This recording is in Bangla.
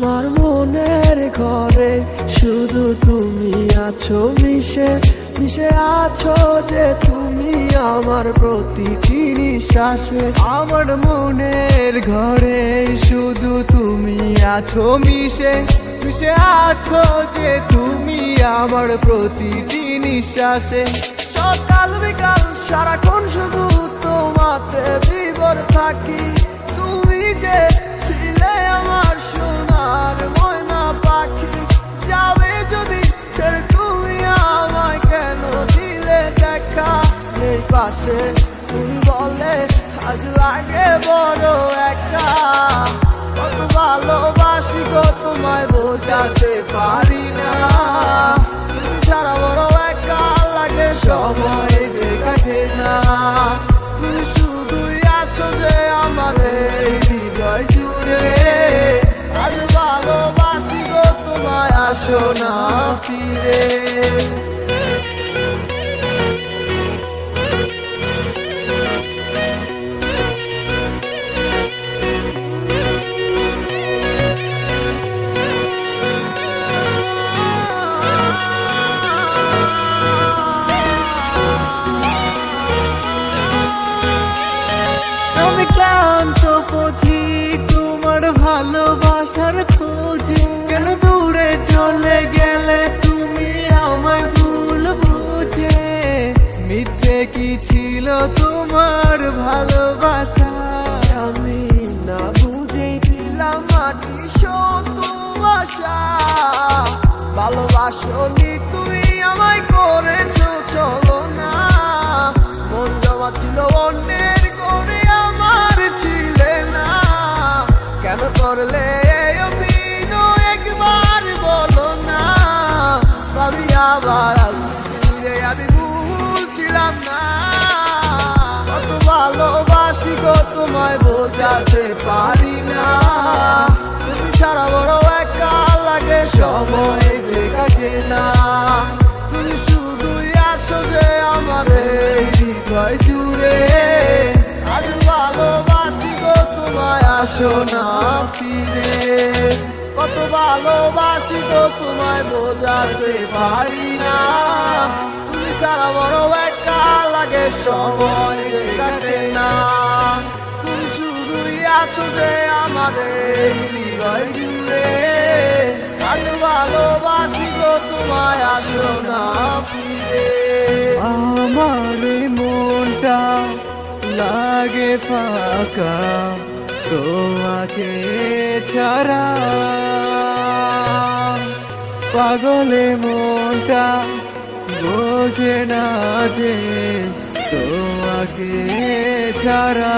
আমার মনের ঘরে শুধু তুমি আছো মিশে মিশে আছো যে তুমি আমার প্রতিটি নিঃশ্বাসে। আমার মনের ঘরে শুধু তুমি আছো মিশে মিশে আছো যে তুমি আমার প্রতিটি নিঃশ্বাসে। সকাল বিকাল সারাক্ষণ শুধু তোমাতে বিভোর থাকি। তুমি যে ছিলে আমার সোনার ময়না পাখি, যাবে যদি ছেড়ে তুমি আমায় কেন দিলে দেখা? এই পাশে তুমি বলে আজ লাগে বড় একা। কত ভালোবাসি গো তোমায় বোঝাতে পারি না। তুমি ছাড়া বড় একা লাগে, সময় যে কাটে না। তুমি শুধুই আছো যে আমার এই হৃদয় জুড়ে। আজ ভালোবাসি গো তোমায়, আসো না ফিরে। আমি ক্লান্ত পথিক তোমার ভালোবাসার খোঁজে। কেন দূরে চলে গেলে তুমি আমায় ভুল বুঝে? মিথ্যে কি ছিল তোমার ভালোবাসা? আমি না বুঝেই দিলাম মাটি শত আশা। ভালোবাসনি তুমি আমায় করেছো চলো না। মন জমা ছিল অন্যের করে, আমার ছিলে না। কেন করলে এই অভিনয় একবার বলো না? ভাবি আবার ফিরে আমি ভুল ছিলাম না। কত ভালোবাসি গো তোমায় বোঝাতে পারি না। তুমি সারা বড় একা লাগে, সময় যে কাটে না। তুমি শুধুই আছো যে আমার এই হৃদয় জুড়ে। আজ ভালোবাসি গো তোমায়, আসো না ফিরে। কত ভালোবাসি গো তোমায় বোঝাতে পারি না। তুমি সারা বড় একা লাগে, সময় যে কাটে না। তুমি শুধুই আছো যে আমার এই হৃদয় জুড়ে। আজ ভালোবাসি গো তোমায়, আসো না ফিরে। আমার এই মনটা লাগে ফাঁকা তোমাকে ছাড়া। পাগলে মনটা বোঝে না যে তোমাকে ছাড়া।